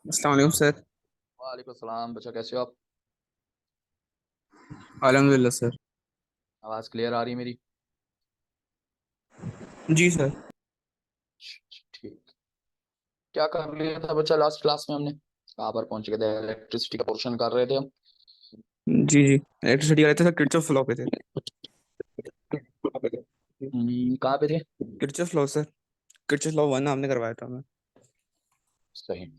अस्सलाम वालेकुम सर। वालेकुम सलाम बच्चा, कैसे हो आप? अल्हम्दुलिल्लाह सर। आवाज़ क्लियर आ रही है मेरी? जी सर। ठीक। क्या कर लिया था बच्चा लास्ट क्लास में हमने? कहाँ पर पहुंच गए थे? इलेक्ट्रिसिटी का पोर्शन कर रहे थे हम। जी जी, इलेक्ट्रिसिटी वाले थे सर, किरचॉफ लॉ पे थे। कहाँ पे थे? Kirchhoff law sir, Kirchhoff law one हमने करवाया था हमें। सही।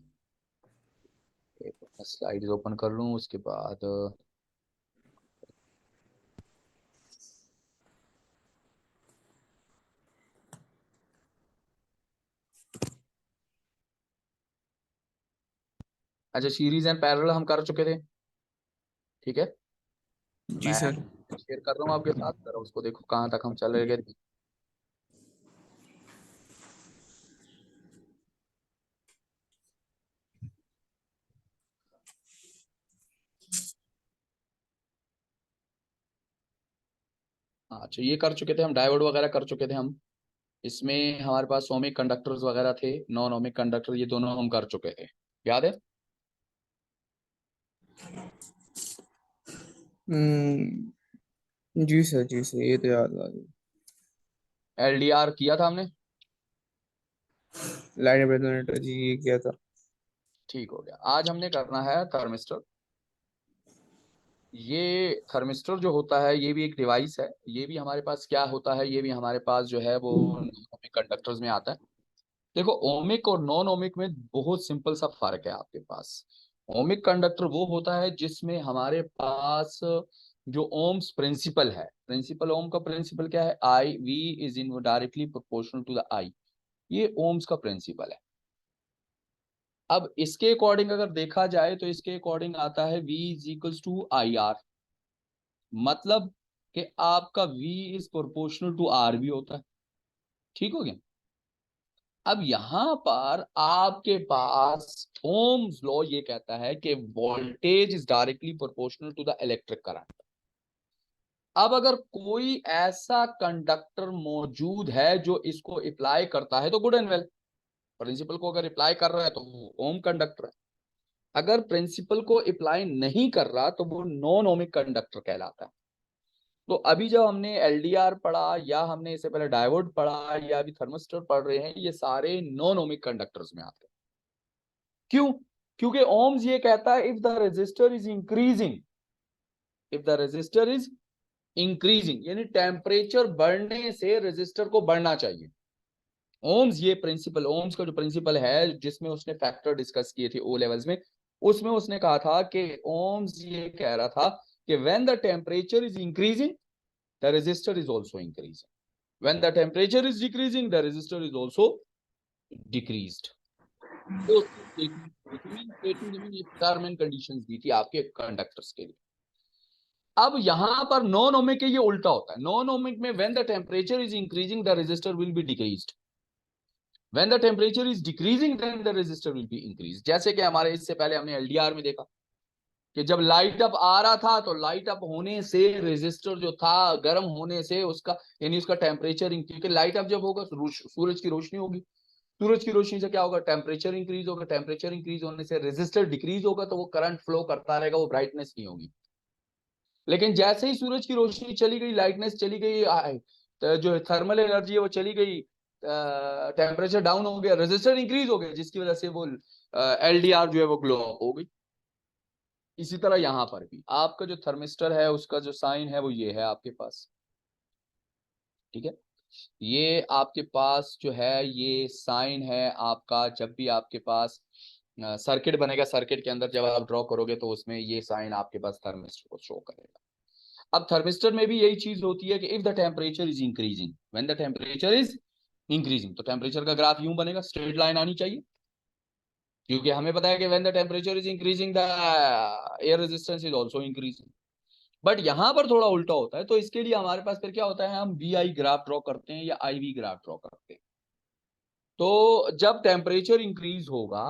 स्लाइड्स ओपन कर लूँ उसके बाद। अच्छा, सीरीज एंड पैरेलल हम कर चुके थे। ठीक है। जी मैं सर। शेयर कर रहा हूँ आपके साथ, जरा उसको देखो कहाँ तक हम चले गए थे। हाँ, अच्छा ये कर चुके थे हम, डायोड वगैरह कर चुके थे हम। इसमें हमारे पास ओमिक कंडक्टर्स वगैरह थे, नॉन ओमिक कंडक्टर, ये दोनों हम कर चुके थे। याद है? जी सर, जी सर, ये तो याद आ गई। एलडीआर किया था हमने। लाइन रेजोनेटर जी, ये किया था। ठीक हो गया। आज हमने करना है थर्मिस्टर। ये थर्मिस्टर जो होता है ये भी एक डिवाइस है। ये भी हमारे पास क्या होता है, ये भी हमारे पास जो है वो ओमिक कंडक्टर्स में आता है। देखो, ओमिक और नॉन ओमिक में बहुत सिंपल सा फर्क है आपके पास। ओमिक कंडक्टर वो होता है जिसमें हमारे पास जो ओम्स प्रिंसिपल है, प्रिंसिपल ओम का प्रिंसिपल क्या है? I V is in directly proportional to the I. ये ओम्स का प्रिंसिपल है। अब इसके अकॉर्डिंग अगर देखा जाए तो इसके अकॉर्डिंग आता है V is equals to I R. मतलब कि आपका V is proportional to R भी होता है। ठीक हो गया? अब यहां पर आपके पास ओम्स लॉ ये कहता है कि voltage is directly proportional to the electric current. अब अगर कोई ऐसा कंडक्टर मौजूद है जो इसको अप्लाई करता है तो गुड एंड वेल। प्रिंसिपल को अगर अप्लाई कर रहा है तो वो ओम कंडक्टर है। अगर प्रिंसिपल को अप्लाई नहीं कर रहा तो वो नॉन ओमिक कंडक्टर कहलाता है। तो अभी जब हमने एलडीआर पढ़ा या हमने इससे पहले डायोड पढ़ा या अभी थर्मिस्टर पढ़ रहे हैं, ये सारे नॉन ओमिक कंडक्टर्स में आते हैं। क्यों? क्योंकि ओम्स ये कहता है if the resistor is increasing, if the resistor is increasing यानी टेम्परेचर बढ़ने से रेजिस्टर को बढ़ना चाहिए। ओम्स ये प्रिंसिपल, ओम्स का जो प्रिंसिपल है जिसमें उसने फैक्टर डिस्कस किए थे ओ लेवल्स में, उसमें उसने कहा था कि ओम्स ये कह रहा था कि when the temperature is increasing the resistor is also increasing, when the temperature is decreasing the resistor is also decreased. तो स्टेटमेंट कंडीशंस दी थी आपके कंडक्टर्स के लिए। अब यहां पर नॉन ओमिक के ये उल्टा होता है। नॉन ओमिक में when the temperature is increasing the resistor will be decreased, when the temperature is decreasing then the resistor will be increased। जैसे कि हमारे इससे पहले हमने एलडीआर में देखा कि जब लाइट अप आ रहा था तो लाइट अप होने से रेजिस्टर जो था गर्म होने से उसका यानी उसका टेम्परेचर, क्योंकि लाइट अप जब होगा सूरज की रोशनी होगी, सूरज की रोशनी से क्या होगा? टेम्परेचर इंक्रीज होगा, टेम्परेचर इंक्रीज होने से रेजिस्टर डिक्रीज होगा तो वो करंट फ्लो करता रहेगा, वो ब्राइटनेस नहीं होगी। लेकिन जैसे ही सूरज की रोशनी चली गई, लाइटनेस चली गई, तो जो थर्मल एनर्जी है वो चली गई, टेम्परेचर डाउन हो गया, रेजिस्टर इंक्रीज हो गया, जिसकी वजह से वो एलडीआर जो है वो ग्लो अप हो गई। इसी तरह यहां पर भी आपका जो थर्मिस्टर है उसका जो साइन है वो ये है आपके पास। ठीक है? ये आपके पास जो है ये साइन है आपका। जब भी आपके पास सर्किट बनेगा, सर्किट के अंदर जब आप ड्रॉ करोगे तो उसमें ये साइन आपके पास थर्मिस्टर को शो करेगा। अब थर्मिस्टर में भी यही चीज होती है कि if the temperature is increasing, when the temperature is increasing, तो टेम्परेचर का ग्राफ यूं बनेगा, स्ट्रेट लाइन आनी चाहिए, क्योंकि हमें पता है कि when the temperature is increasing the air resistance is also increasing. But यहां पर थोड़ा उल्टा होता है, तो इसके लिए हमारे पास फिर क्या होता है, हम वी आई ग्राफ ड्रॉ करते हैं या आई वी ग्राफ ड्रॉ करते हैं। तो जब टेम्परेचर इंक्रीज होगा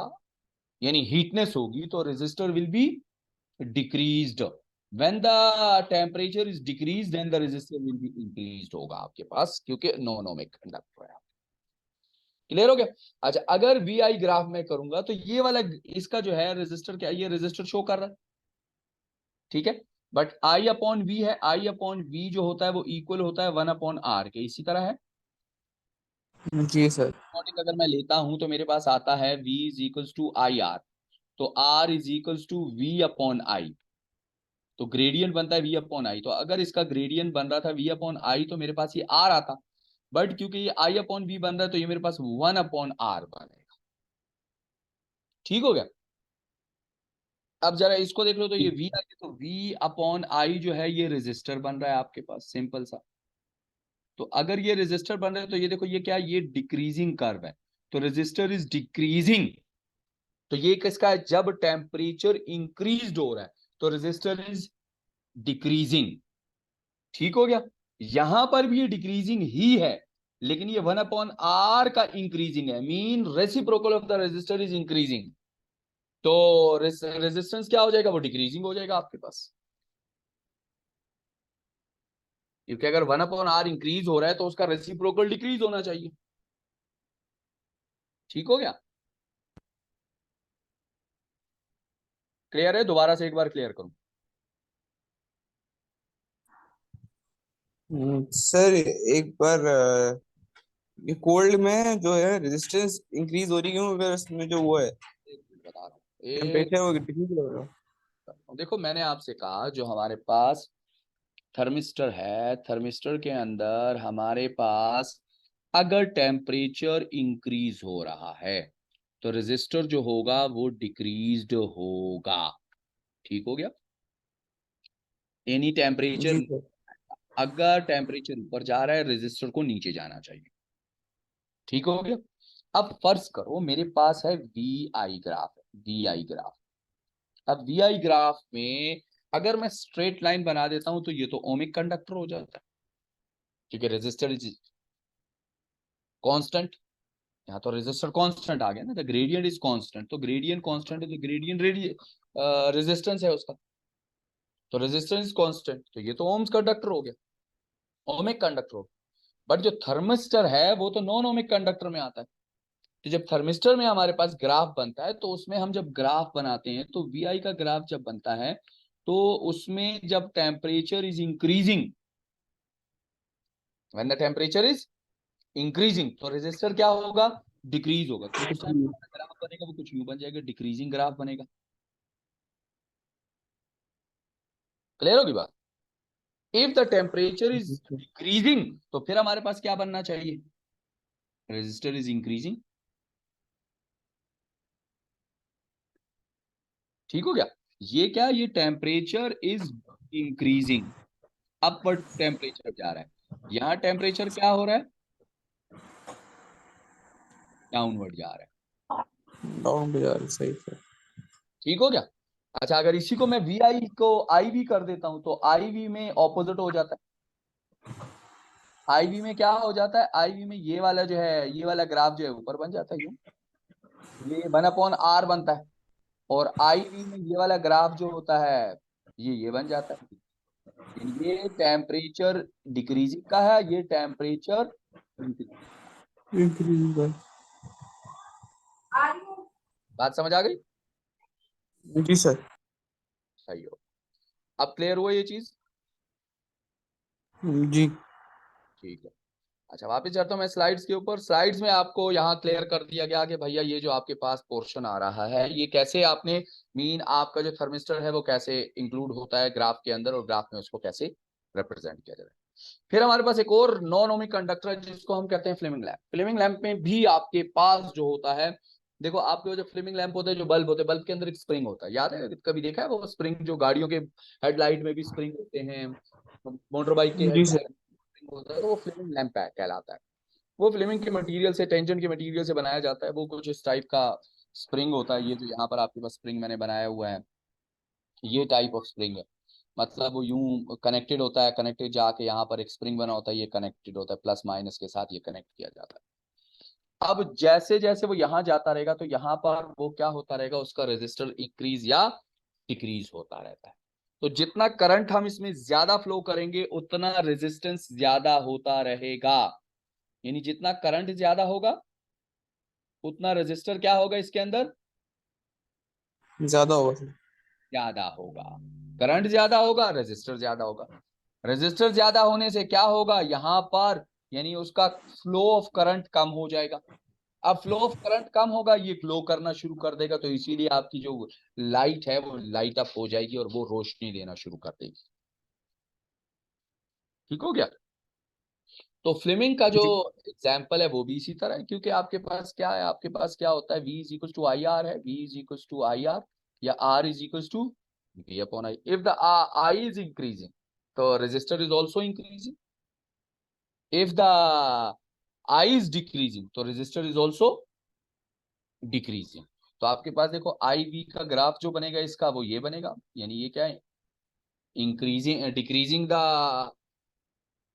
यानी हीटनेस होगी तो resistor will be decreased, when the temperature is decreased then the resistance will be increased होगा आपके पास, क्योंकि नॉन ओमिक कंडक्टर है। क्लियर हो गया? अच्छा, अगर वी आई ग्राफ में करूंगा तो ये वाला इसका जो है रेजिस्टर, क्या ये रेजिस्टर शो कर रहा है, ठीक है। बट आई अपॉन वी है, आई अपॉन वी जो होता है वो इक्वल होता है 1/r के, इसी तरह है। जी सर। अगर मैं लेता हूं तो मेरे पास आता है v is equals to I R, तो r is equals to v upon I, तो ग्रेडियंट बनता है v अपॉन आई। तो अगर इसका ग्रेडियंट बन रहा था v अपॉन आई तो मेरे पास ये r आता, बट क्योंकि ये i अपॉन v बन रहा है तो ये मेरे पास 1/r बनेगा। ठीक हो गया? अब जरा इसको देख लो, तो ये v आई है, तो v अपॉन आई जो है ये रेजिस्टर बन रहा है आपके पास, सिंपल सा। तो अगर ये रेजिस्टर बन रहा है तो ये देखो, ये क्या है, ये डिक्रीजिंग कर्व है, तो रेजिस्टर इज डिक्रीजिंग। तो ये किसका है, जब टेम्परेचर इंक्रीज हो रहा है तो रेजिस्टर इज डिक्रीजिंग। ठीक हो गया? यहां पर भी ये डिक्रीजिंग ही है, लेकिन ये 1/r का इंक्रीजिंग है, mean reciprocal of the resistor is increasing. तो रेजिस्टेंस क्या हो जाएगा, वो डिक्रीजिंग हो जाएगा आपके पास, क्योंकि अगर 1/r इंक्रीज हो रहा है तो उसका रेसिप्रोकल डिक्रीज होना चाहिए। ठीक हो गया? क्लियर है? दोबारा से एक बार क्लियर करूं। सर एक बार ये कोल्ड में जो है रेजिस्टेंस इंक्रीज हो रही है क्यों, अगर इसमें जो वो है एक मिनट बता रहा हूं, एक टेम्परेचर वो डिक्रीज हो रहा है। देखो, मैंने आपसे कहा जो हमारे पास थर्मिस्टर है, थर्मिस्टर के अंदर हमारे पास अगर टेम्परेचर इंक्रीज हो रहा है तो रेजिस्टर जो होगा वो डिक्रीज्ड होगा। ठीक हो गया? एनी जी टेम्परेचर, सर। अगर टेम्परेचर ऊपर जा रहा है रेजिस्टर को नीचे जाना चाहिए। ठीक हो गया? अब फर्ज करो मेरे पास है V I graph, V I graph. अब वी आई ग्राफ में अगर मैं स्ट्रेट लाइन बना देता हूं तो ये तो ओमिक कंडक्टर हो जाता है, क्योंकि रेजिस्टर इज कांस्टेंट। यहाँ तो रेजिस्टर कांस्टेंट आ गया ना, द ग्रेडियंट इज कांस्टेंट, तो ग्रेडियंट कांस्टेंट है तो ग्रेडियंट रेजिस्टेंस है उसका, तो रेजिस्टेंस कांस्टेंट, तो ये तो ओम्स कंडक्टर हो गया, ओमिक कंडक्टर हो गया। बट जो थर्मिस्टर है वो तो नॉन ओमिक कंडक्टर में आता है। तो जब थर्मिस्टर में हमारे पास ग्राफ बनता है तो उसमें हम जब ग्राफ बनाते हैं तो वी आई का ग्राफ जब बनता है तो उसमें जब temperature is increasing, when the temperature is increasing तो रेजिस्टर क्या होगा, डिक्रीज होगा। तो उस टाइम ग्राफ बनेगा वो कुछ यूं बन जाएगा, डिक्रीजिंग ग्राफ बनेगा। क्लियर होगी बात? If the temperature is decreasing तो फिर हमारे पास क्या बनना चाहिए, रेजिस्टर इज इंक्रीजिंग। ठीक हो गया? ये क्या, ये temperature is increasing, upward temperature जा रहा है, यहाँ टेम्परेचर क्या हो रहा है, डाउनवर्ड जा रहा है। डाउन बाजार सही सर। ठीक हो गया? अच्छा, अगर इसी को मैं वी आई को आई वी कर देता हूं तो आई वी में ऑपोजिट हो जाता है। आई वी में क्या हो जाता है, आई वी में ये वाला जो है, ये वाला ग्राफ जो है ऊपर बन जाता है, ये 1/r बनता है, और आई वी में ये वाला ग्राफ जो होता है ये बन जाता है। ये टेम्परेचर डिक्रीजिंग का है, ये टेम्परेचर इंक्रीजिंग। Increase by. बात समझ आ गई? जी सर। सही हो। अब क्लियर हुआ ये चीज? जी। ठीक है। अच्छा, वापस जाता हूँ मैं स्लाइड्स के ऊपर। स्लाइड्स में आपको यहाँ क्लियर कर दिया गया कि भैया ये जो आपके पास पोर्शन आ रहा है ये कैसे आपने, मीन आपका जो थर्मिस्टर है वो कैसे इंक्लूड होता है ग्राफ के अंदर, और ग्राफ में उसको कैसे रिप्रेजेंट किया जाता है। फिर हमारे पास एक और नॉन ओमिक कंडक्टर है जिसको हम कहते हैं फ्लेमिंग लैंप। फ्लेमिंग लैंप में भी आपके पास जो होता है, देखो आपके जो फ्लेमिंग लैंप होते हैं, जो बल्ब होते हैं, बल्ब के अंदर एक स्प्रिंग होता है, याद है कभी देखा है वो स्प्रिंग, जो गाड़ियों के हेडलाइट में भी स्प्रिंग होते हैं, मोटर बाइक के जी सर। हेडलाइट होता है, तो वो फ्लेमिंग लैंप कहलाता है। वो फ्लेमिंग के मटेरियल से, टेंजन के मटेरियल से बनाया जाता है, वो कुछ इस टाइप का स्प्रिंग होता है। ये जो यहाँ पर आपके पास स्प्रिंग मैंने बनाया हुआ है, ये टाइप ऑफ स्प्रिंग है, मतलब वो यूं कनेक्टेड होता है, कनेक्टेड जाके यहाँ पर एक स्प्रिंग बना होता है, ये कनेक्टेड होता है प्लस माइनस के साथ, ये कनेक्ट किया जाता है। अब जैसे जैसे वो यहाँ जाता रहेगा तो यहाँ पर वो क्या होता रहेगा, उसका रेजिस्टर इंक्रीज या डिक्रीज होता रहता है। तो जितना करंट हम इसमें ज्यादा फ्लो करेंगे उतना रेजिस्टेंस ज्यादा होता रहेगा, यानी जितना करंट ज्यादा होगा उतना रेजिस्टर क्या होगा इसके अंदर, ज्यादा होगा सर। ज्यादा होगा। करंट ज्यादा होगा, रेजिस्टर ज्यादा होगा। रेजिस्टर ज्यादा होने से क्या होगा यहाँ पर, यानी उसका फ्लो ऑफ करंट कम हो जाएगा। अब फ्लो ऑफ करंट कम होगा, ये ग्लो करना शुरू कर देगा, तो इसीलिए आपकी जो लाइट है वो लाइट अप हो जाएगी और वो रोशनी देना शुरू कर देगी। ठीक हो गया। तो फ्लेमिंग का जो जी। एग्जाम्पल है वो भी इसी तरह है, क्योंकि आपके पास क्या है, आपके पास क्या होता है, V is equal to I R है, V is equal to I R, या R is equal to V upon I. If the I is increasing तो resistor is also increasing, if the I is decreasing तो resistor is also decreasing. तो आपके पास देखो आई we का graph जो बनेगा इसका वो ये बनेगा, यानी ये क्या है, increasing decreasing the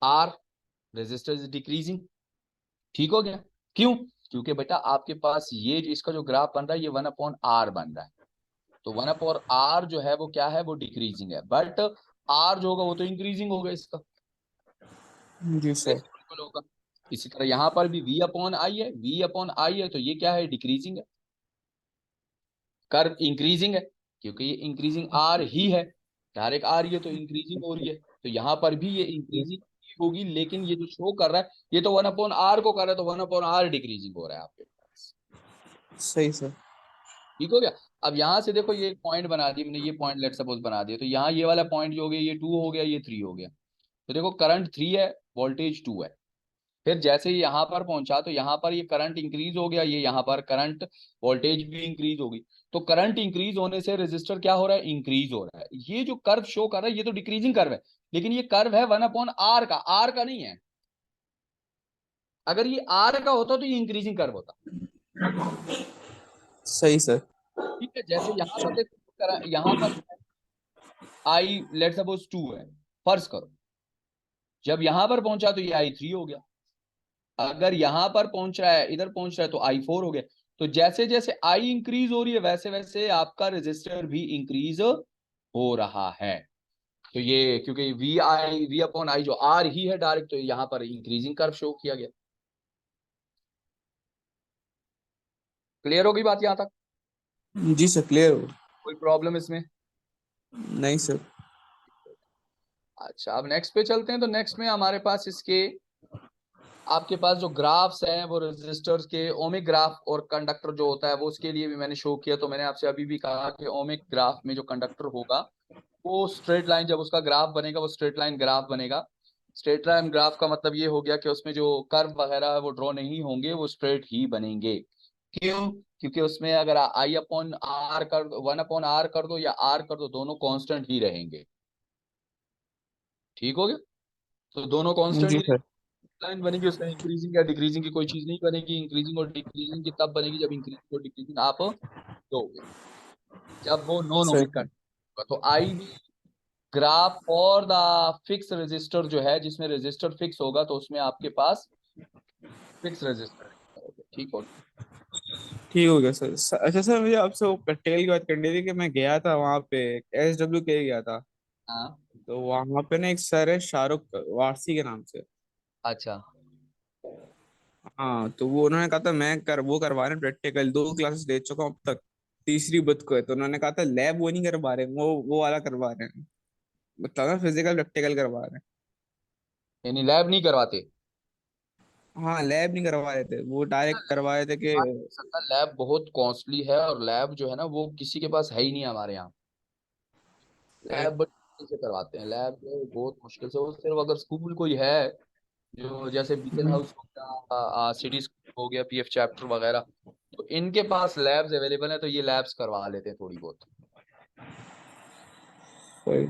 R, resistor is decreasing. ठीक हो गया। क्यों, क्योंकि बेटा आपके पास ये जो इसका जो ग्राफ बन रहा है ये 1/R बन रहा है, तो 1/R जो है वो क्या है, वो डिक्रीजिंग है, बट R जो होगा वो तो इंक्रीजिंग होगा इसका, जी सर। रेसिप्रोकल होगा। इसी तरह यहाँ पर भी V अपॉन आई है, V अपॉन आई है, तो ये क्या है, डिक्रीजिंग है, कर्व इंक्रीजिंग है, क्योंकि ये इंक्रीजिंग R ही है, डायरेक्ट R ये तो इंक्रीजिंग हो रही है, तो यहाँ पर भी ये इंक्रीजिंग होगी, लेकिन ये जो शो कर रहा है ये तो 1/R को कर रहा है, तो 1/R डिक्रीजिंग हो रहा है आपके पास। सही सर। ठीक हो गया। अब यहां से देखो ये एक पॉइंट बना दिया मैंने, ये पॉइंट लेट सपोज बना दिया, तो यहाँ ये वाला पॉइंट जो हो गया ये 2 हो गया, ये 3 हो गया। तो देखो करंट 3 है, वोल्टेज 2 है। फिर जैसे ही यहाँ पर पहुंचा तो यहाँ पर ये करंट इंक्रीज हो गया, ये यहाँ पर करंट वोल्टेज भी इंक्रीज होगी। तो करंट इंक्रीज होने से रेजिस्टर क्या हो रहा है, इंक्रीज हो रहा है। ये जो कर्व शो कर रहा है ये तो डिक्रीजिंग कर्व है, लेकिन ये कर्व है 1/R का, R का नहीं है। अगर ये R का होता तो ये इंक्रीजिंग कर्व होता। सही सर। ठीक है, जैसे यहाँ पर देखो, यहाँ पर आई लेट सपोज 2 है, फर्ज करो, जब यहां पर पहुंचा तो ये I3 हो गया। अगर यहां पर पहुंच रहा है, इधर पहुंच रहा है तो I4 हो गया। तो जैसे जैसे आई इंक्रीज हो रही है वैसे वैसे आपका रेजिस्टर भी इंक्रीज हो रहा है। तो ये क्योंकि V अपॉन आई जो R ही है डायरेक्ट, तो यहाँ पर इंक्रीजिंग कर्व शो किया गया। क्लियर होगी बात यहां तक, जी सर, क्लियर हो। कोई प्रॉब्लम इसमें। नहीं सर। अच्छा, अब नेक्स्ट पे चलते हैं। तो नेक्स्ट में हमारे पास इसके आपके पास जो ग्राफ्स हैं वो रेजिस्टर्स के ओमिक ग्राफ और कंडक्टर जो होता है वो उसके लिए भी मैंने शो किया। तो मैंने आपसे अभी भी कहा कि ओमिक ग्राफ में जो कंडक्टर होगा वो स्ट्रेट लाइन, जब उसका ग्राफ बनेगा वो स्ट्रेट लाइन ग्राफ बनेगा। स्ट्रेट लाइन ग्राफ का मतलब ये हो गया कि उसमें जो कर्व वगैरह है वो ड्रॉ नहीं होंगे, वो स्ट्रेट ही बनेंगे। क्यों, क्योंकि उसमें अगर आई अपॉन आर कर दो, 1/R कर दो या R कर दो, दोनों कांस्टेंट ही रहेंगे। ठीक हो गया। तो दोनों कांस्टेंट जी ही सर। लाइन बनेगी, उसमें इंक्रीजिंग या डिक्रीजिंग की कोई चीज नहीं बनेगी। इंक्रीजिंग और डिक्रीजिंग की तब बनेगी जब इंक्रीजिंग और डिक्रीजिंग आप दोगे, जब वो नॉन ओमिक सही। का। तो I V graph for the fix resistor जो है, जिसमें रेजिस्टर फिक्स होगा तो उसमें आपके पास फिक्स रेजिस्टर है। ठीक हो। ठीक हो गया सर। अच्छा सर, मुझे आपसे वो प्रैक्टिकल की बात करनी थी कि मैं गया था वहाँ पे, SWK गया था। हाँ। तो वहाँ पे ना एक सर है, शाहरुख वारसी के नाम से। अच्छा। हाँ, तो वो उन्होंने कहा था मैं वो करवा रहे हैं प्रैक्टिकल, 2 क्लासेस दे चुका हूँ अब तक, तीसरी बुध को है। तो उन्होंने कहा था लैब वो नहीं करवा रहे, वो वाला करवा रहे हैं, मतलब ना फिजिकल प्रैक्टिकल करवा रहे हैं। यानी लैब नहीं करवाते। हाँ, लैब नहीं करवा रहे थे, वो डायरेक्ट करवा रहे थे कि। लैब बहुत कॉस्टली है, और लैब जो है ना वो किसी के पास है ही नहीं हमारे यहाँ। अ, लैब बड़ी मुश्किल से करवाते हैं, लैब जो है बहुत मुश्किल से, वो सिर्फ अगर स्कूल कोई है जो जैसे बीकन हाउस हो गया, सिटी स्कूल हो गया, PF चैप्टर वगैरह, तो इनके पास लैब्स अवेलेबल है, तो ये लैब्स करवा लेते हैं थोड़ी बहुत। कोई।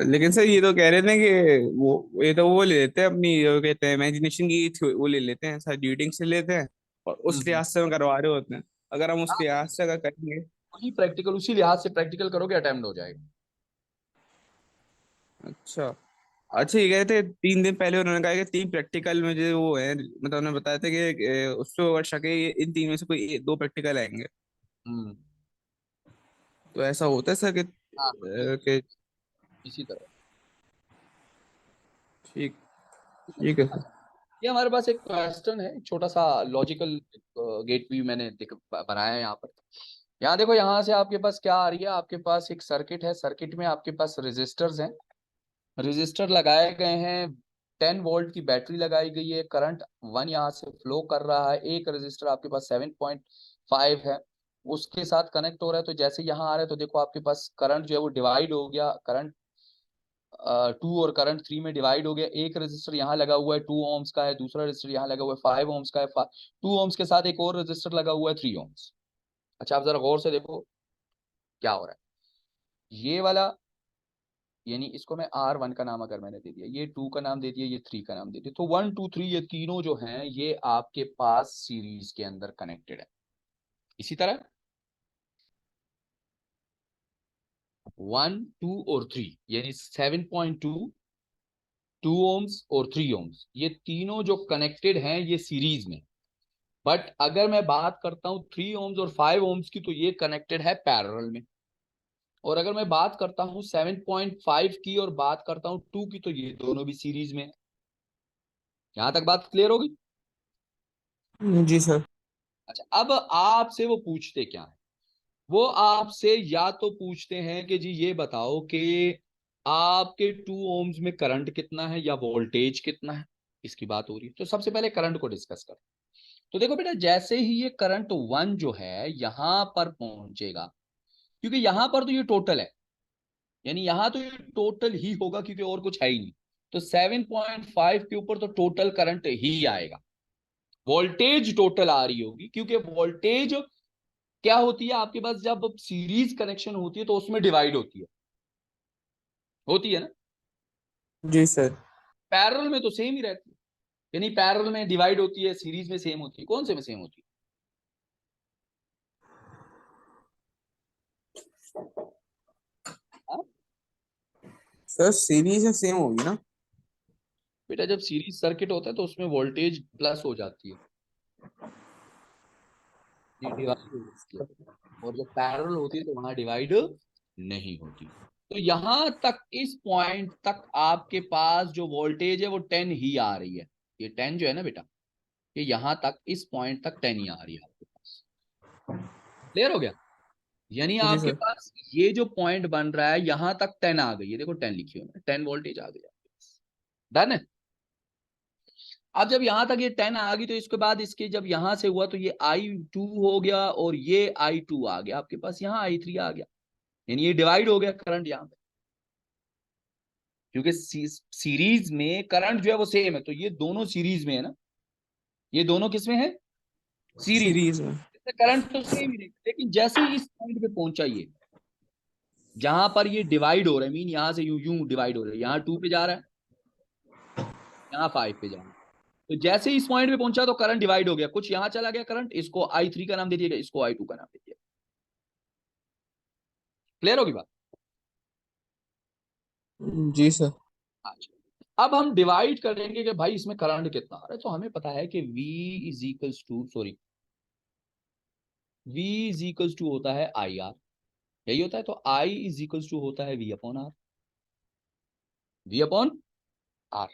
लेकिन सर ये तो कह रहे थे कि ये तो वो ले लेते हैं अपनी, जो कहते हैं इमेजिनेशन की वो ले लेते हैं सर, रीडिंग से लेते हैं और उस हम्म। लिहाज से हम करवा रहे होते हैं। अगर हम उस हाँ, लिहाज से अगर करेंगे। वही प्रैक्टिकल, उसी लिहाज से प्रैक्टिकल करोगे अटेम्प्ट हो जाएगा। अच्छा। हाँ। अच्छा, ये कह रहे थे 3 दिन पहले उन्होंने कहा कि 3 प्रैक्टिकल में जो वो है, मतलब उन्होंने बताया था कि उससे अगर शक है इन 3 में से कोई 2 प्रैक्टिकल आएंगे। हम्म। तो ऐसा होता है सर हाँ, कि इसी तरह। ठीक। ठीक है सर। ये हमारे पास एक क्वेश्चन है, छोटा सा लॉजिकल गेट भी मैंने बनाया है यहाँ पर। यहाँ देखो, यहाँ से आपके पास क्या आ रही है, आपके पास एक सर्किट है, सर्किट में आपके पास रेजिस्टर्स हैं, रजिस्टर लगाए गए हैं, 10 वोल्ट की बैटरी लगाई गई है, करंट 1 यहाँ से फ्लो कर रहा है, एक रजिस्टर आपके पास 7.5 है, उसके साथ कनेक्ट हो रहा है। तो जैसे यहाँ आ रहा है तो देखो आपके पास करंट जो है वो डिवाइड हो गया, करंट 2 और करंट 3 में डिवाइड हो गया। एक रजिस्टर यहाँ लगा हुआ है 2 ohms का है, दूसरा रजिस्टर यहाँ लगा हुआ है 5 ohms का है, 2 ohms के साथ एक और रजिस्टर लगा हुआ है 3 ohms। अच्छा, आप जरा गौर से देखो क्या हो रहा है। ये वाला, यानी इसको मैं R1 का नाम अगर मैंने दे दिया, ये 2 का नाम दे दिया, ये 3 का नाम दे दिया, तो 1 2 3 ये तीनों जो हैं ये आपके पास सीरीज के अंदर कनेक्टेड है। इसी तरह 1 2 और 3 यानी 7.2, 2 ohms और 3 ohms, ये तीनों जो कनेक्टेड हैं ये सीरीज में। बट अगर मैं बात करता हूँ 3 ohms और 5 ohms की, तो ये कनेक्टेड है पैरेलल में। और अगर मैं बात करता हूँ 7.5 की और बात करता हूँ 2 की, तो ये दोनों भी सीरीज में है। यहां तक बात क्लियर होगी? जी सर। अच्छा, अब आपसे वो पूछते क्या है, वो आपसे या तो पूछते हैं कि जी ये बताओ कि आपके 2 ohms में करंट कितना है या वोल्टेज कितना है, इसकी बात हो रही है। तो सबसे पहले करंट को डिस्कस कर। तो देखो बेटा, जैसे ही ये करंट 1 जो है यहां पर पहुंचेगा, क्योंकि यहां पर तो ये टोटल है, यानी यहां तो ये टोटल ही होगा क्योंकि और कुछ है ही नहीं, तो 7.5 के ऊपर तो टोटल करंट ही आएगा। वोल्टेज टोटल आ रही होगी, क्योंकि वोल्टेज क्या होती है आपके पास, जब सीरीज कनेक्शन होती है तो उसमें डिवाइड होती है ना। जी सर। पैरेलल में तो सेम ही रहती है, यानी पैरेलल में डिवाइड होती है, सीरीज में सेम होती है। कौन से में सेम होती है? हाँ? सर सीरीज है, सेम होगी ना। बेटा, जब सीरीज सर्किट होता है तो उसमें वोल्टेज प्लस हो जाती है, डिवाइड हो जाती है। और जब पैरेलल होती है तो वहां डिवाइड नहीं होती। तो यहां तक, इस पॉइंट तक आपके पास जो वोल्टेज है वो 10 ही आ रही है। ये 10 जो है ना बेटा, ये यहां तक, इस पॉइंट तक 10 ही आ रही है आपके पास। क्लियर हो गया? यानी जी आपके सर। पास ये जो पॉइंट बन रहा है यहां तक 10 आ गई है, देखो 10 लिखी हुई है, 10 वोल्टेज आ गई आपके पास। डन है? अब जब यहां तक ये 10 आ गई, तो इसके बाद इसके जब यहां से हुआ तो ये I2 हो गया और ये I2 आ गया आपके पास, यहाँ I3 आ गया, यानी ये डिवाइड हो गया करंट यहाँ पे। क्योंकि सीरीज में करंट जो है वो सेम है, तो ये दोनों सीरीज में है ना, ये दोनों किसमें है? सीरीज। सीरीज में। करंट तो सेम ही नहीं, लेकिन जैसे ही इस पॉइंट पे पहुंचा ये, जहां पर ये डिवाइड हो रहा है, मीन यहां से यूं यूं डिवाइड हो रहा है, यहाँ 2 पे जा रहा है, यहाँ 5 पे जा रहा है, तो जैसे ही इस पॉइंट पे पहुंचा तो करंट डिवाइड हो गया, कुछ यहाँ चला गया करंट, इसको I3 का नाम दे दिया, इसको I2 का नाम दे दिया। क्लियर होगी बात? जी सर। अच्छा, अब हम डिवाइड करेंगे कि भाई इसमें करंट कितना आ रहा है। तो हमें पता है कि V is equals to, sorry, V is equals to होता है IR, यही होता है। तो I इज इक्वल्स टू होता है V upon R, V upon R।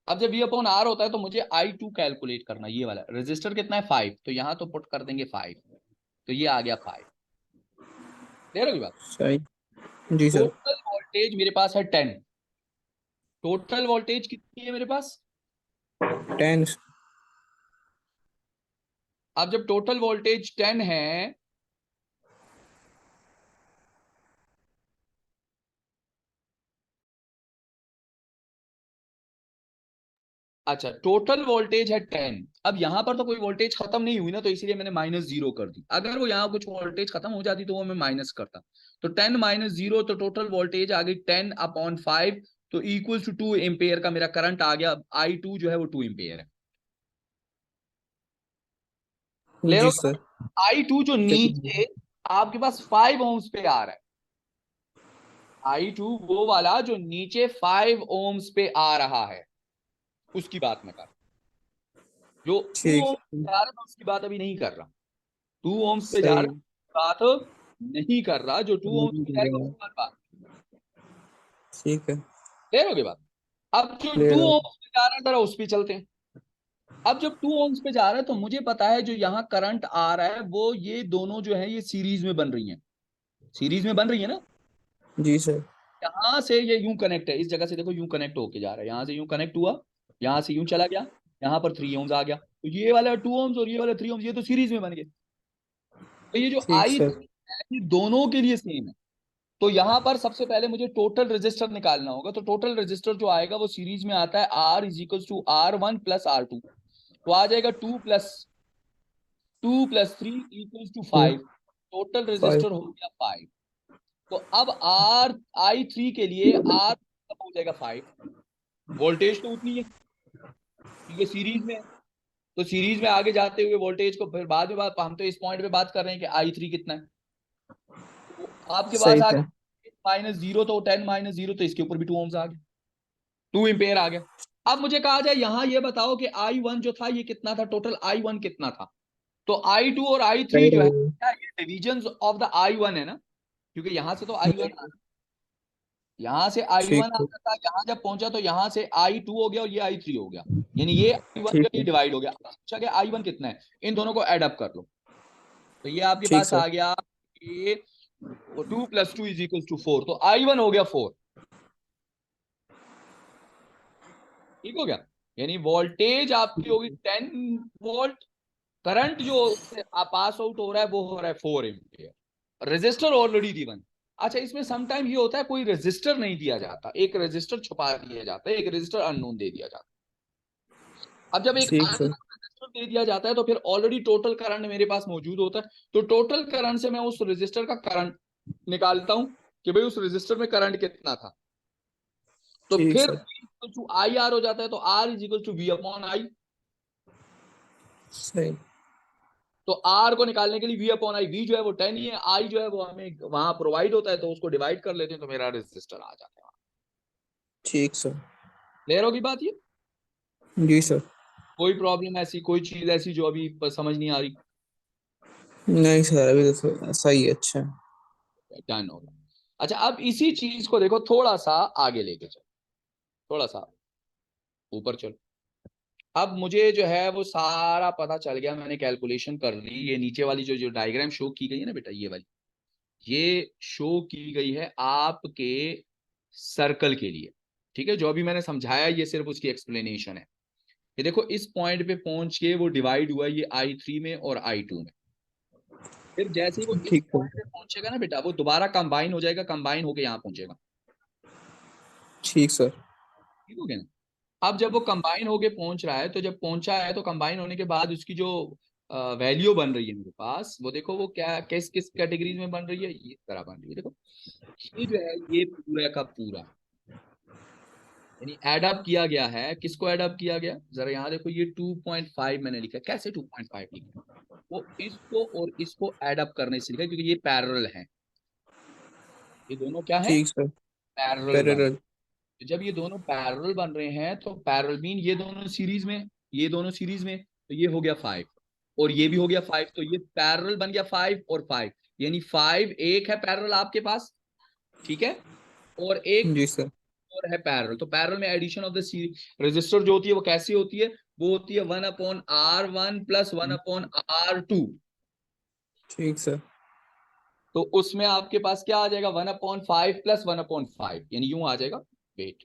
अब जब V अपॉन R होता है तो मुझे I2 कैलकुलेट करना, ये वाला रेजिस्टर कितना है 5, तो यहां तो पुट कर देंगे 5, तो ये आ गया 5। क्लियर होगी बात? सही। जी सर। टोटल वोल्टेज मेरे पास है 10, टोटल वोल्टेज कितनी है मेरे पास? 10। अब जब टोटल वोल्टेज 10 है, अच्छा टोटल वोल्टेज है 10, अब यहां पर तो कोई वोल्टेज खत्म नहीं हुई ना, तो इसीलिए मैंने -0 कर दी। अगर वो यहाँ कुछ वोल्टेज खत्म हो जाती तो वो मैं माइनस करता। तो 10 -0, तो टोटल वोल्टेज आ गई 10/5, तो इक्वल्स टू 2 एम्पेयर का मेरा करंट आ गया। I2 जो है वो 2 एम्पेयर है। क्लियर जी होगा? सर। I2 जो नीचे आपके पास 5 ohms पे आ रहा है, I2 वो वाला जो नीचे 5 ohms पे आ रहा है, उसकी बात मैं कर, जो 2 ठीक। ohms पे जा रहा है मैं उसकी बात अभी नहीं कर रहा। 2 ohms पे जा सही। रहा है बात नहीं कर रहा, जो 2 ohms पे जाएगा उसके बाद बात। ठीक है। क्लियर हो गई बात? अब जो 2 क्लियर है। ohms पे जा रहा है जरा उस पे चलते हैं। अब जब 2 ohms पे जा रहा है तो मुझे पता है जो यहाँ करंट आ रहा है वो ये दोनों जो है ये सीरीज में बन रही हैं, सीरीज में बन रही है ना। जी सर। यहाँ से ये यूं कनेक्ट है, इस जगह से देखो यूं कनेक्ट होके जा रहा है, यहाँ से यूं कनेक्ट हुआ, यहाँ से यूं चला गया, यहाँ पर 3 ohms आ गया, तो ये वाला 2 ohms और ये वाला 3 ohms ये तो सीरीज में बन गए। तो ये जो ठीक आई सर। है ये दोनों के लिए सेम है। तो यहाँ पर सबसे पहले मुझे टोटल रेजिस्टर निकालना होगा, तो टोटल रेजिस्टर जो आएगा वो सीरीज में आता है R is equal to R1 plus R2, तो आ जाएगा 2 + 3 = 5, टोटल फाइव। रेजिस्टर हो गया 5। तो अब I3 के लिए आर हो जाएगा 5, वोल्टेज तो उतनी है क्योंकि सीरीज में है। तो सीरीज में आगे जाते हुए वोल्टेज को फिर बाद में बात, हम तो इस पॉइंट पे बात कर रहे हैं कि I3 कितना है। तो आपके पास सही आ था। गया -0, तो 10 - 0 तो इसके ऊपर भी 2 ohms आ गया, 2 एम्पेयर आ गया। अब मुझे कहा जाए यहाँ ये बताओ कि I1 जो था ये कितना था, टोटल I1 कितना था। तो I2 और I3 जो है क्या ये डिविजन ऑफ द I1 है ना, क्योंकि यहां से तो I1 आ, यहाँ से I1 ठीक है। आता था, यहाँ जब पहुंचा तो यहाँ से I2 हो गया और ये I3 हो गया, यानी ये I1 ठीक जो ये है। डिवाइड हो गया। अब पूछा गया I1 कितना है, इन दोनों को एड अप कर लो, तो ये आपके ठीक पास सर। आ गया ये 2 + 2 = 4, तो I1 हो गया 4। ठीक हो गया, यानी वोल्टेज आपकी होगी 10 वोल्ट, करंट जो पास आउट हो रहा है वो हो रहा है 4 एम्पियर, रेजिस्टर ऑलरेडी गिवन। अच्छा इसमें सम टाइम ये होता है कोई रेजिस्टर नहीं दिया जाता, एक रेजिस्टर छुपा दिया जाता है, एक रेजिस्टर अननोन दे दिया जाता है। अब जब एक ठीक अननोन सर। रेजिस्टर दे दिया जाता है तो फिर ऑलरेडी टोटल करंट मेरे पास मौजूद होता है, तो टोटल करंट से मैं उस रेजिस्टर का करंट निकालता हूं कि भाई उस रेजिस्टर में करंट कितना था। तो ठीक फिर सर। आई आर हो जाता है, तो R = V/I। सही। तो आर को निकालने के लिए V/I, V जो है वो 10 ही है, आई जो है वो हमें वहां प्रोवाइड होता है, तो उसको डिवाइड कर लेते हैं तो मेरा रेजिस्टर आ जाता है। ठीक सर। क्लियर होगी बात ये, जी सर। कोई प्रॉब्लम ऐसी, कोई चीज ऐसी जो अभी समझ नहीं आ रही। नहीं सर, अभी तो सही है। अच्छा। डन होगा। अच्छा अब इसी चीज को देखो थोड़ा सा आगे लेके चलो, थोड़ा सा ऊपर चलो। अब मुझे जो है वो सारा पता चल गया, मैंने कैलकुलेशन कर ली, ये नीचे वाली जो जो डायग्राम शो की गई है ना बेटा, ये वाली ये शो की गई है आपके सर्कल के लिए। ठीक है, जो अभी मैंने समझाया ये सिर्फ उसकी एक्सप्लेनेशन है। ये देखो इस पॉइंट पे पहुंच के वो डिवाइड हुआ ये I3 में और I2 में, फिर जैसे ही वो इस ठीक है। पॉइंट पे पहुंचेगा ना बेटा वो दोबारा कंबाइन हो जाएगा, कंबाइन होके यहाँ पहुंचेगा। ठीक सर। ठीक हो गया ना। अब जब वो कंबाइन होके पहुंच रहा है, तो जब पहुंचा है तो कंबाइन होने के बाद उसकी जो वैल्यू बन रही है मेरे पास, वो देखो वो क्या किस किस कैटेगरीज में बन रही है, ये तरह बन रही है देखो। ये जो है ये पूरा का पूरा यानी एड अप किया गया है, किसको एड अप किया गया जरा यहाँ देखो, ये 2.5 मैंने लिखा, कैसे 2.5 लिखा, वो इसको और इसको एड अप करने से लिखा क्योंकि ये पैरेलल है, ये दोनों क्या है, ठीक सर। पैरेलल बन रहे पैरेलल। हैं। जब ये दोनों पैरेलल बन रहे हैं तो पैरेलल मीन ये दोनों सीरीज में, ये दोनों सीरीज में, तो ये हो गया 5 और ये भी हो गया 5, तो ये पैरेलल बन गया 5 और 5, यानी 5 एक है पैरेलल आपके पास, ठीक है, और एक जी सर। और है पैरेलल। तो पैरेलल में एडिशन ऑफ द रजिस्टर जो होती है वो कैसी होती है, वो होती है 1/R1 + 1/R2। ठीक सर। तो उसमें आपके पास क्या आ जाएगा, 1/5 + 1/5, यानी यूं आ जाएगा, वेट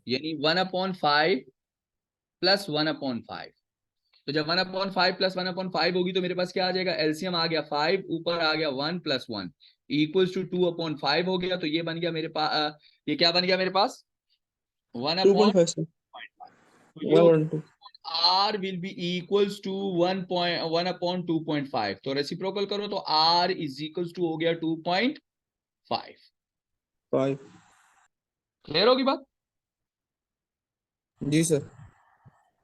यानी 1/5 + 1/5। तो जब 1/5 + 1/5 होगी तो मेरे पास क्या आ जाएगा, एलसीएम आ गया 5, ऊपर आ गया 1 + 1 = 2/5 हो गया, तो ये बन गया मेरे पास, ये क्या बन गया मेरे पास, 1/5। 2.5 सर। तो ये हो 1 1 2। R will be equals to 1/2.5, तो रेसिप्रोकल करो तो R = हो गया 2.5। 5। क्लियर होगी बात। जी सर।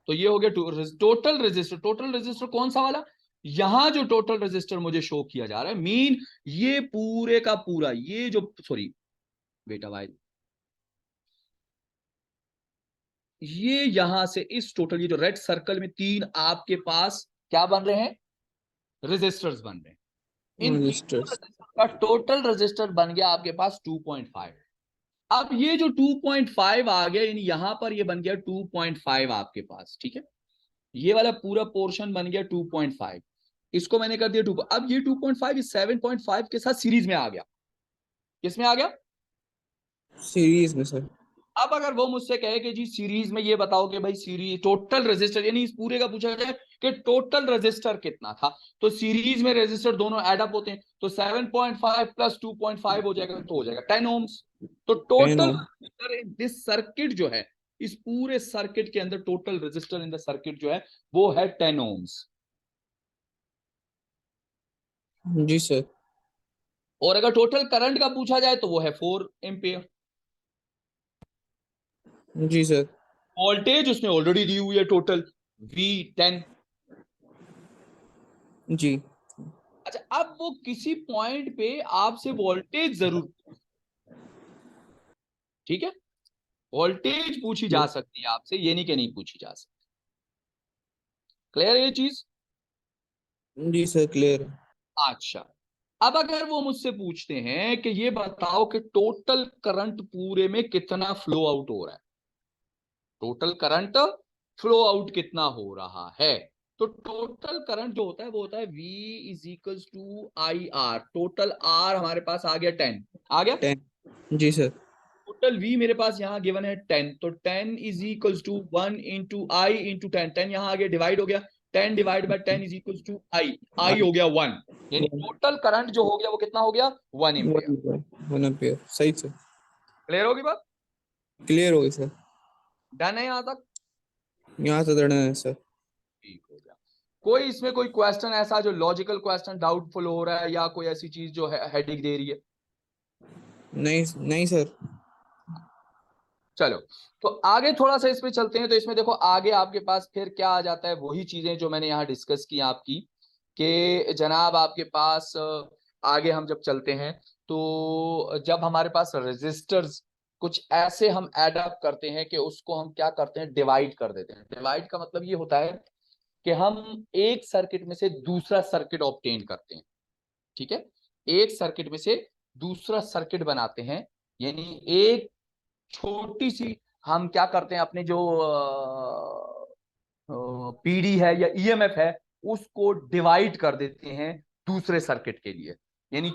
तो ये हो गया टोटल रेजिस्टर, टोटल रेजिस्टर कौन सा वाला, यहां जो टोटल रेजिस्टर मुझे शो किया जा रहा है, मीन ये पूरे का पूरा, ये जो सॉरी बेटा भाई, ये यहां से इस टोटल ये जो रेड सर्कल में 3 आपके पास क्या बन रहे हैं, रेजिस्टर्स बन रहे हैं, इन तीनों रजिस्टर्स। रेजिस्टर का टोटल रेजिस्टर बन गया आपके पास 2.5। अब ये जो 2.5 आ गया, यानी यहां पर ये बन गया 2.5 आपके पास, ठीक है। ये वाला पूरा पोर्शन बन गया 2.5, इसको मैंने कर दिया 2। अब ये 2.5 इस 7.5 के साथ सीरीज में आ गया। किसमें आ गया? सीरीज में सर। अब अगर वो मुझसे कहे कि जी सीरीज में ये बताओ कि भाई सीरीज टोटल रेजिस्टर, यानी इस पूरे का पूछा जाए कि टोटल रेजिस्टर कितना था, तो सीरीज में रेजिस्टर दोनों एड अप होते हैं, तो 7.5 प्लस 2.5 हो जाएगा, तो हो जाएगा 10 ओम्स। तो 10 total ohm. Resistor in this circuit जो है, इस पूरे सर्किट के अंदर total resistor in the circuit जो है वो है 10 ओम्स। जी सर। और अगर टोटल करंट का पूछा जाए तो वो है 4 एम्पियर। जी सर। वोल्टेज उसने ऑलरेडी दी हुई है टोटल V10। जी। अच्छा, अब वो किसी पॉइंट पे आपसे वोल्टेज जरूर, ठीक है, वोल्टेज पूछी जा सकती है आपसे, ये नहीं कि नहीं पूछी जा सकती। क्लियर है ये चीज? जी सर क्लियर। अच्छा, अब अगर वो मुझसे पूछते हैं कि ये बताओ कि टोटल करंट पूरे में कितना फ्लो आउट हो रहा है, टोटल करंट फ्लो आउट कितना हो रहा है, तो टोटल करंट जो होता है वो होता है V is equals to I R. Total R हमारे पास आ गया 10, आ गया। 10। जी सर। टोटल V मेरे पास यहाँ गिवन है 10, तो 10 is equals to 1 into I into 10। 10 यहाँ आ गया, डिवाइड हो गया, 10 divide by 10 is equals to I, I हो गया 1, यानी टोटल करंट जो हो गया वो कितना हो गया? 1 एम्पियर। 1 एम्पियर सही सर। क्लियर होगी बात? क्लियर हो गई सर। डन है यहाँ तक? यहाँ से दर्द है सर। ठीक हो गया। कोई इसमें कोई क्वेश्चन ऐसा जो लॉजिकल क्वेश्चन डाउटफुल हो रहा है, या कोई ऐसी चीज जो है हेडिक दे रही है? नहीं नहीं सर। चलो, तो आगे थोड़ा सा इस पे चलते हैं। तो इसमें देखो आगे आपके पास फिर क्या आ जाता है, वही चीजें जो मैंने यहाँ डिस्कस की आपकी, कि जनाब आपके पास आगे हम जब चलते हैं तो जब हमारे पास रेजिस्टर्स कुछ ऐसे हम ऐड अप करते हैं कि उसको हम क्या करते हैं, डिवाइड कर देते हैं। डिवाइड का मतलब ये होता है कि हम एक सर्किट में से दूसरा सर्किट ऑब्टेन करते हैं, ठीक है, एक सर्किट में से दूसरा सर्किट बनाते हैं। यानी एक छोटी सी हम क्या करते हैं, अपने जो पीडी है या ईएमएफ है उसको डिवाइड कर देते हैं दूसरे सर्किट के लिए। यानी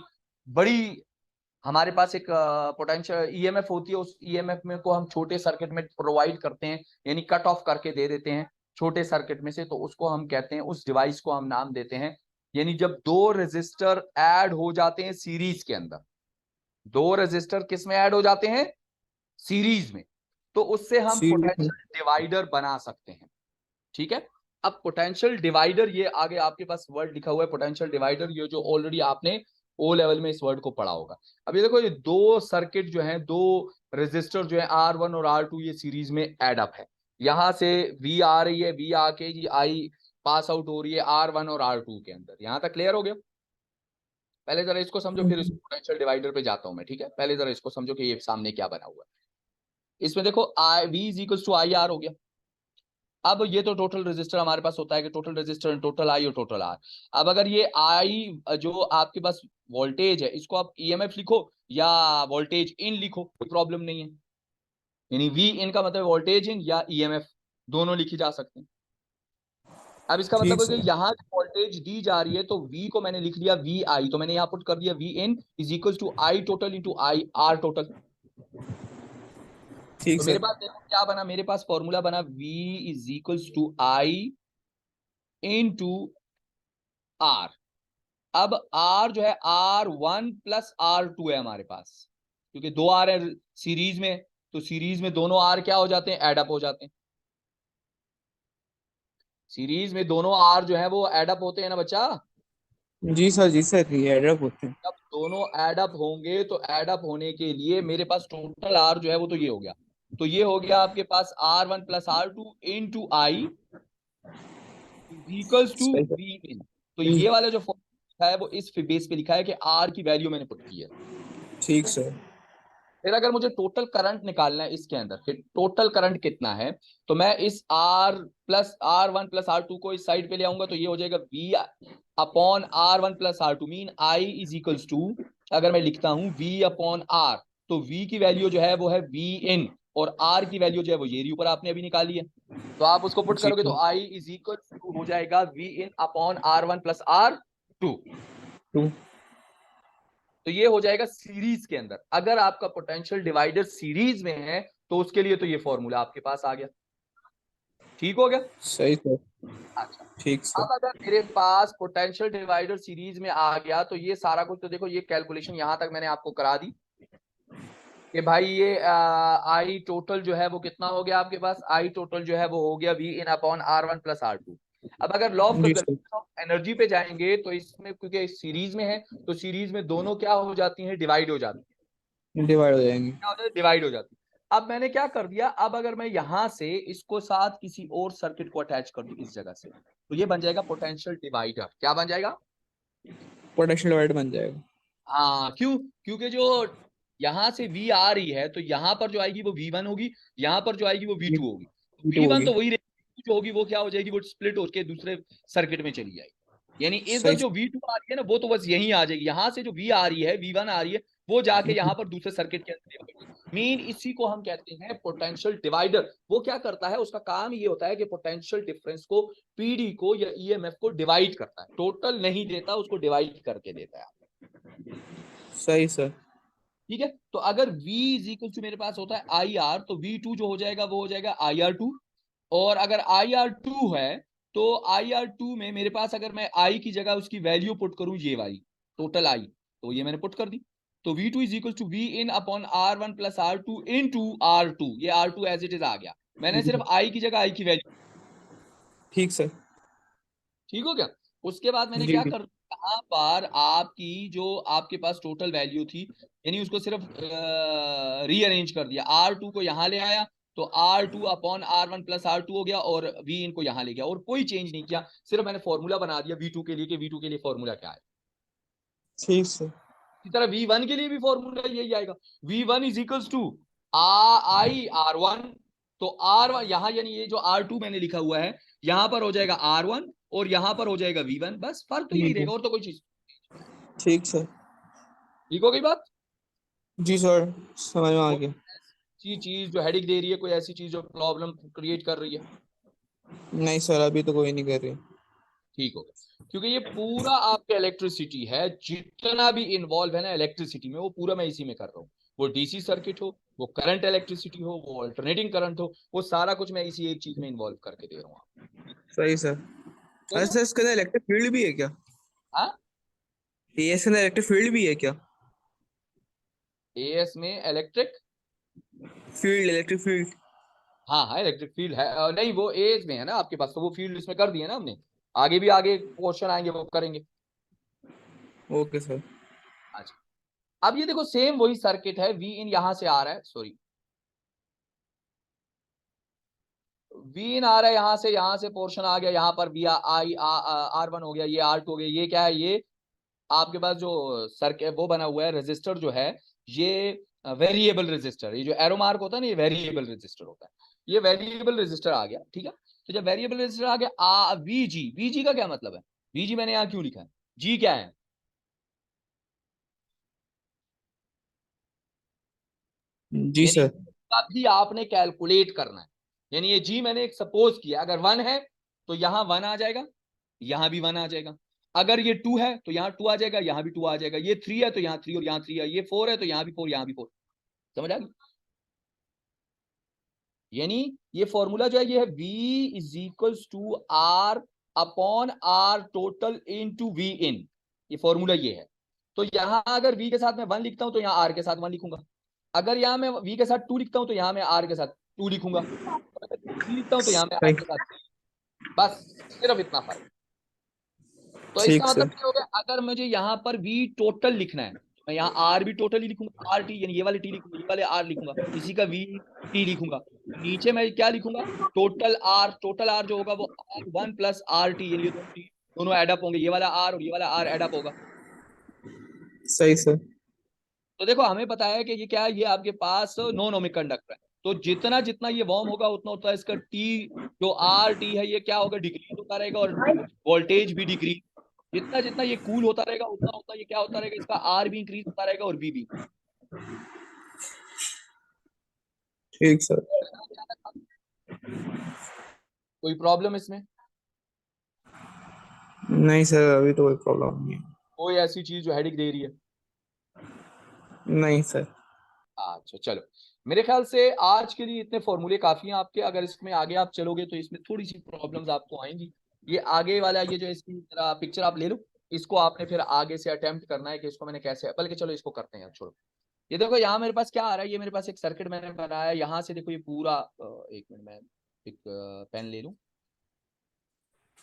बड़ी हमारे पास एक पोटेंशियल ईएमएफ होती है, उस ईएमएफ में को हम छोटे सर्किट में प्रोवाइड करते हैं, यानी कट ऑफ करके दे देते हैं छोटे सर्किट में से, तो उसको हम कहते हैं, उस डिवाइस को हम नाम देते हैं। यानी जब दो रेजिस्टर ऐड हो जाते हैं सीरीज के अंदर, दो रेजिस्टर किस में ऐड हो जाते हैं? सीरीज में, तो उससे हम सीरीज। पोटेंशियल डिवाइडर बना सकते हैं, ठीक है। अब पोटेंशियल डिवाइडर, ये आगे आपके पास वर्ड लिखा हुआ है पोटेंशियल डिवाइडर, ये जो ऑलरेडी आपने ओ लेवल में इस वर्ड को पढ़ा होगा। अब ये देखो, ये दो सर्किट जो है, दो रेजिस्टर जो है R1 और R2, ये सीरीज में एड अप है। यहां से V आ रही है, V आके जी आई पास आउट हो रही है R1 और R2 के अंदर। यहां तक क्लियर हो गया? पहले जरा इसको समझो, फिर इस पोटेंशियल डिवाइडर पे जाता हूं मैं, ठीक है। पहले जरा इसको समझो कि ये सामने क्या बना हुआ है। इसमें देखो I V is equal to I R हो गया। अब ये तो टोटल रेजिस्टर हमारे पास होता है कि टोटल रेजिस्टर टोटल आई और टोटल आर। अब अगर ये आई जो आपके पास वोल्टेज है, इसको आप ईएमएफ लिखो या वोल्टेज इन लिखो, कोई प्रॉब्लम नहीं है। यानी वी इन का मतलब वोल्टेज इन या ईएमएफ, दोनों लिखी जा सकते हैं। अब इसका मतलब ठीक है कि सर। यहाँ वोल्टेज दी जा रही है, तो V को मैंने लिख लिया वी आई, तो मैंने यहाँ पुट कर दिया V in is equal to I total into I R total. ठीक तो मेरे सर। पास देखो क्या बना, मेरे पास फॉर्मूला बना V is equal to I into R. अब R जो है R1 प्लस R2 है हमारे पास, क्योंकि दो R है सीरीज में, तो सीरीज में दोनों R क्या हो जाते हैं, एडअप हो जाते हैं। सीरीज में दोनों R जो है वो एडअप होते हैं ना बच्चा। जी सर। जी सर ये एड्रप होते हैं। जब दोनों एडअप होंगे तो एडअप होने के लिए मेरे पास टोटल R जो है वो तो ये हो गया, तो ये हो गया आपके पास R1 plus R2 into I equals to सही वी इन। तो सर। ये वाला जो फॉर्मूला है वो इस बेस पे लिखा है कि R की वैल्यू मैंने पुट की है। ठीक सर। फिर अगर मुझे टोटल करंट निकालना है इसके अंदर, फिर टोटल करंट कितना है, तो मैं इस R1 प्लस R2 को इस साइड पे ले आऊंगा, तो ये हो जाएगा V upon R1 plus R2 mean I is equals to, अगर मैं लिखता हूं V अपॉन R, तो V की वैल्यू जो है वो है V इन, और R की वैल्यू जो है वो ये ऊपर आपने अभी निकाली है। तो आप उसको पुट जी करोगे तो sir. I is equal to हो जाएगा V in upon R1 plus R2। To. तो ये हो जाएगा सीरीज के अंदर। अगर आपका पोटेंशियल डिवाइडर सीरीज में है तो उसके लिए तो ये फॉर्मूला आपके पास आ गया। ठीक हो गया। सही सर। अच्छा, ठीक सर। अब अगर मेरे पास पोटेंशियल डिवाइडर सीरीज में आ गया तो ये सारा कुछ, तो देखो ये कैलकुलेशन यहां तक मैंने आपको करा दी कि भाई ये आई टोटल जो है वो कितना हो गया आपके पास। आई टोटल जो है वो हो गया V in upon R1 plus R2। अब अगर लॉ ऑफ जी सर। कंजर्वेशन ऑफ एनर्जी पे जाएंगे तो इसमें क्योंकि सीरीज में है तो सीरीज में दोनों क्या हो जाती हैं, डिवाइड हो जाती है। डिवाइड हो जाएंगे। क्या हो जाती है, डिवाइड हो जाती है। अब मैंने क्या कर दिया, अब अगर मैं यहां से इसको साथ किसी और सर्किट को अटैच कर दूं इस जगह से, तो ये बन जाएगा पोटेंशियल डिवाइडर। क्या बन जाएगा? पोटेंशियल डिवाइड बन जाएगा। हाँ, क्यों? क्योंकि जो यहां से V आ रही है तो यहां पर जो आएगी वो V1 होगी, यहां पर जो आएगी वो V2 होगी। तो टू V1 होगी। तो वही रहेगी, जो होगी वो क्या हो जाएगी, वो स्प्लिट होकर दूसरे सर्किट में चली जाएगी। यानी इधर सही जो V2 आ रही है ना वो तो बस यही आ जाएगी, यहां से जो V आ रही है, V1 आ रही है, वो जाके यहाँ पर दूसरे सर्किट के अंदर मीन, इसी को हम कहते हैं पोटेंशियल डिवाइडर। वो क्या करता है, उसका काम ये होता है कि पोटेंशियल डिफरेंस को, पीडी को या ईएमएफ को डिवाइड करता है, टोटल नहीं देता, उसको डिवाइड करके देता है। सही सर। ठीक है। तो अगर V इज इक्वल टू मेरे पास होता है आई आर, तो V2 जो हो जाएगा वो हो जाएगा IR2। और अगर IR2 है तो IR2 में मेरे पास अगर मैं I की जगह उसकी वैल्यू पुट करूं ये वाली टोटल I, तो ये मैंने पुट कर दी। तो V2 is equal to V in upon R1 plus R2 into R2। ये R2 एज इट इज आ गया, मैंने सिर्फ I की जगह I की वैल्यू। ठीक सर। ठीक हो गया। उसके बाद मैंने जी क्या जी। कर, यहाँ पर आपकी जो आपके पास टोटल वैल्यू थी, यानी उसको सिर्फ रीअरेंज कर दिया। R2 को यहाँ ले आया तो R2 upon R1 plus R2 हो गया, और V इनको यहाँ ले गया, और कोई चेंज नहीं किया, सिर्फ मैंने फॉर्मूला बना दिया V2 के लिए कि V2 के लिए फॉर्मूला क्या है। ठीक सर। इसी तरह V1 के लिए भी फॉर्मूला यही आएगा, V1 is equals to R1। तो R1 यहाँ, यानी ये जो R2 मैंने लिखा हुआ है, यहाँ पर हो जाएगा R1 और यहाँ पर हो जाएगा V1, बस फर्क तो यही ठीक है। रहेगा, और तो कोई चीज। ठीक सर। ठीक हो गई बात। जी सर, समझ में आ कोई गया। ऐसी चीज जो हेडिक दे रही है, कोई ऐसी चीज जो प्रॉब्लम क्रिएट कर रही है? नहीं सर, अभी तो कोई नहीं कर रही। ठीक हो गया। क्योंकि ये पूरा आपका इलेक्ट्रिसिटी है, जितना भी इन्वॉल्व है ना इलेक्ट्रिसिटी में, वो पूरा मैं इसी में कर रहा हूँ। वो डीसी सर्किट हो, वो करंट इलेक्ट्रिसिटी हो, वो अल्टरनेटिंग करंट हो, वो सारा कुछ मैं इसी एक चीज में इन्वॉल्व करके दे रहा हूँ। सही सर। तो अरे सर, इसके अंदर इलेक्ट्रिक फील्ड भी है क्या? हाँ, एएस के अंदर इलेक्ट्रिक फील्ड भी है क्या? एएस में इलेक्ट्रिक, फील्ड, इलेक्ट्रिक फील्ड। हाँ हाँ इलेक्ट्रिक फील्ड है। नहीं, वो एएस में है ना आपके पास, तो वो फील्ड इसमें कर दिए ना हमने। आगे भी आगे क्वेश्चन आएंगे वो करेंगे। Okay sir. अच्छा, अब ये देखो सेम वही सर्किट है, वी इन यहां से आ रहा है, सॉरी, वी इन आ रहा है यहां से पोर्शन आ गया, यहाँ पर वी आई R1 हो गया, ये R2 हो गया। ये क्या है, ये आपके पास जो सर्किट वो बना हुआ है, रेजिस्टर जो है, ये वेरिएबल रेजिस्टर, ये जो एरो मार्क होता है ना, ये वेरिएबल रेजिस्टर होता है। ये वेरिएबल रेजिस्टर आ गया, ठीक है। तो जब वेरिएबल रेजिस्टर आ गया, वीजी, वीजी का क्या मतलब है, वीजी मैंने यहाँ क्यों लिखा है, जी क्या है? जी यानी सर। अभी आपने कैलकुलेट करना है। यानी ये जी मैंने एक सपोज किया, अगर 1 है तो यहाँ 1 आ जाएगा, यहाँ भी 1 आ जाएगा। अगर ये 2 है तो यहाँ 2 आ जाएगा, यहाँ भी 2 आ जाएगा। ये 3 है तो यहाँ 3 और यहाँ 3 है। ये 4 है तो यहाँ भी 4, यहाँ भी 4। समझ आ गई? यानी ये फॉर्मूला जो है ये है V is equals to R upon R total into V in. ये फॉर्मूला ये है। तो यहां अगर V के साथ मैं 1 लिखता हूं तो यहाँ R के साथ 1 लिखूंगा। अगर यहाँ मैं V के साथ 2 लिखता हूं तो यहाँ मैं R के साथ 2 लिखूंगा। अगर 3 लिखता हूं तो यहाँ मैं R सही। के साथ 3। बस सिर्फ इतना फर्क। तो ठीक इसका सर। मतलब क्या हो गया, अगर मुझे यहाँ पर V टोटल लिखना है तो मैं यहाँ R भी टोटल ही लिखूंगा, R T, यानी ये वाले T लिखूंगा, ये वाले R लिखूंगा, इसी का V T लिखूंगा। नीचे मैं क्या लिखूंगा, टोटल R, टोटल R जो होगा वो R1 प्लस RT, यानी ये दोनों T दोनों एडअप होंगे, ये वाला R और ये वाला R एडअप होगा। सही सर। तो देखो हमें पता है कि ये क्या है, ये आपके पास नॉन ओमिक कंडक्टर है। तो जितना जितना ये वार्म होगा उतना उतना इसका टी, जो आर टी है, ये क्या होगा, डिक्रीज होता रहेगा, और वोल्टेज भी डिक्रीज। जितना जितना ये कूल होता रहेगा उतना उतना ये क्या होता रहेगा, इसका आर भी इंक्रीज होता रहेगा और बी भी। ठीक सर। कोई प्रॉब्लम इसमें? नहीं सर, अभी तो कोई प्रॉब्लम नहीं है। कोई ऐसी चीज जो हेडिक दे रही है? नहीं सर। अच्छा चलो, मेरे ख्याल से आज के लिए इतने फॉर्मूले काफी हैं आपके। अगर इसमें आगे आप चलोगे तो इसमें थोड़ी सी प्रॉब्लम्स आपको आएंगी। ये आगे वाला, ये जो इसकी जरा पिक्चर आप ले लो, इसको आपने फिर आगे से अटेम्प्ट करना है कि इसको मैंने कैसे, बल्कि चलो इसको करते हैं, छोड़ो। ये देखो यहाँ मेरे पास क्या आ रहा है, ये मेरे पास एक सर्किट मैंने बनाया है। यहाँ से देखो ये पूरा, एक मिनट में एक पेन ले लूं।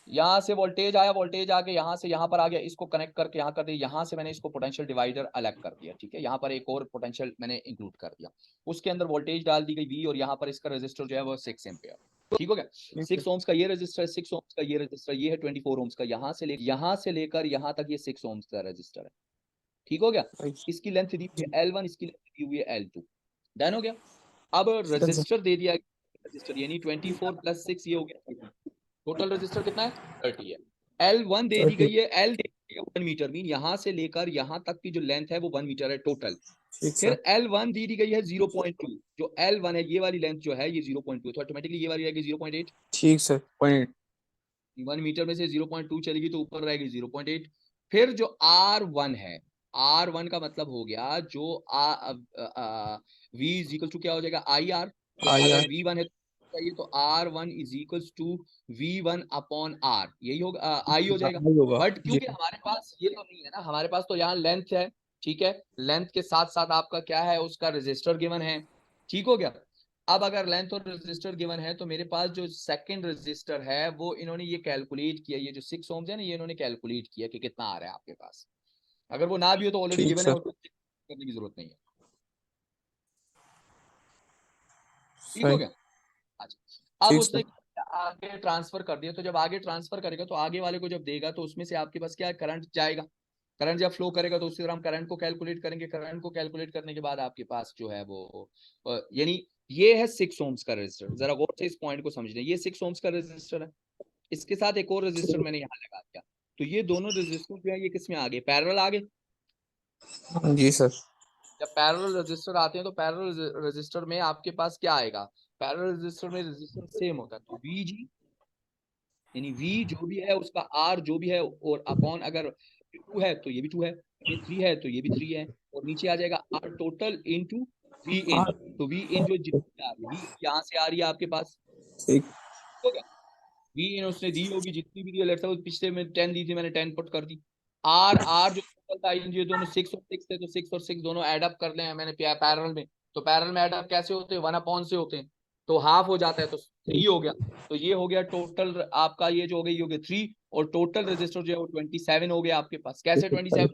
यहाँ से वोल्टेज आया, वोल्टेज आके यहाँ से यहाँ पर आ गया, इसको कनेक्ट करके यहाँ कर दिया। यहाँ से मैंने इसको पोटेंशियल डिवाइडर अलग कर दिया, ठीक है। यहाँ पर एक और पोटेंशियल मैंने इंक्लूड कर दिया, उसके अंदर वोल्टेज डाल दी गई वी, और यहाँ पर इसका रेजिस्टर जो है वो 6 एम्पियर, ठीक हो गया। ठीक है। 6 ओम्स का ये रजिस्टर है, 6 ओम्स का ये रजिस्टर, ये है 24 ओम्स का। यहाँ से लेकर यहाँ तक ये 6 ओम्स का रजिस्टर है, ठीक हो गया। इसकी लेंथ दी हुई है L1, इसकी लेंथ दी हुई है L2। डन हो गया। अब डन सर। रजिस्टर दे दिया, रजिस्टर यानी 24 + 6 ये हो गया 30। टोटल रजिस्टर कितना है? 30 है। L1 दे दी 30। गई है, L दे दी है 1 मीटर, मीन यहाँ से लेकर यहाँ तक की जो लेंथ है वो 1 मीटर है टोटल। ठीक फिर सर। L1 दी गई है 0.2, जो L1 है ये वाली लेंथ जो है ये 0.2 है, तो ऑटोमेटिकली ये वाली रहेगी 0.8। ठीक सर, पॉइंट। 1 मीटर में से 0.2 चलेगी तो ऊपर रहेगी 0.8। फिर जो R1 है, R1 का मतलब हो गया जो V इज इक्वल टू क्या हो जाएगा, IR। तो आई अगर आर। V1 है तो चाहिए, तो R1 is equal to V1/R, यही होगा, I हो जाएगा। आई होगा। बट जी। क्योंकि हमारे पास ये तो नहीं है ना, हमारे पास तो यहाँ लेंथ है, ठीक है। लेंथ के साथ साथ आपका क्या है, उसका रेजिस्टर गिवन है, ठीक हो गया। अब अगर लेंथ और रेजिस्टर गिवन है तो मेरे पास जो सेकंड रेजिस्टर है वो इन्होंने ये कैलकुलेट किया, ये जो 6 ओम्स है ना, ये इन्होंने कैलकुलेट किया कि कितना आ रहा है आपके पास। अगर वो ना भी हो तो ऑलरेडी ठीक गिवन है, सर। उसको check करने की जरूरत नहीं है, ठीक हो सही। गया। अच्छा, अब ठीक उसने सर। आगे ट्रांसफर कर दिया, तो जब आगे ट्रांसफर करेगा तो आगे वाले को जब देगा तो उसमें से आपके पास क्या है, करंट जाएगा। करंट जब फ्लो करेगा तो उससे हम करंट को कैलकुलेट करेंगे। करंट को कैलकुलेट करने के बाद आपके पास जो है वो यानी ये है 6 ओम्स का रेजिस्टर। जरा गौर से इस पॉइंट को समझना, ये 6 ओम्स का रेजिस्टर है, इसके साथ एक और रेजिस्टर मैंने यहाँ लगा दिया। तो ये दोनों रेजिस्टर जो है ये किस में आ गए, पैरेलल आ गए। जी सर। जब पैरेलल रेजिस्टर आते हैं तो पैरेलल रेजिस्टर में आपके पास क्या आएगा, पैरेलल रेजिस्टर में रेजिस्टेंस सेम होता है, तो VG यानी V जो भी है उसका R जो भी है, और अपॉन अगर 2 है तो ये भी 2 है, ये 3 है तो ये भी 3 है, और नीचे आ जाएगा R टोटल इंटू V इन। हाँ। तो V इन जो जितनी आ रही है, V यहाँ से आ रही है आपके पास, ठीक। हो गया। V इन उसने दी होगी जितनी भी दी है, लेट्स सपोज पिछले में 10 दी थी, मैंने 10 पुट कर दी। R जो टोटल था, ये दोनों 6 और 6 थे, तो 6 और 6 दोनों ऐड अप कर ले हैं मैंने पैरेलल में। तो पैरेलल में ऐड अप कैसे होते हैं, 1/, से होते हैं, तो हाफ हो जाता है, तो 3 हो गया। तो ये हो गया टोटल आपका, ये जो हो गई ये हो गया 3, और टोटल रेजिस्टर जो है वो 27 हो गया आपके पास। कैसे 27?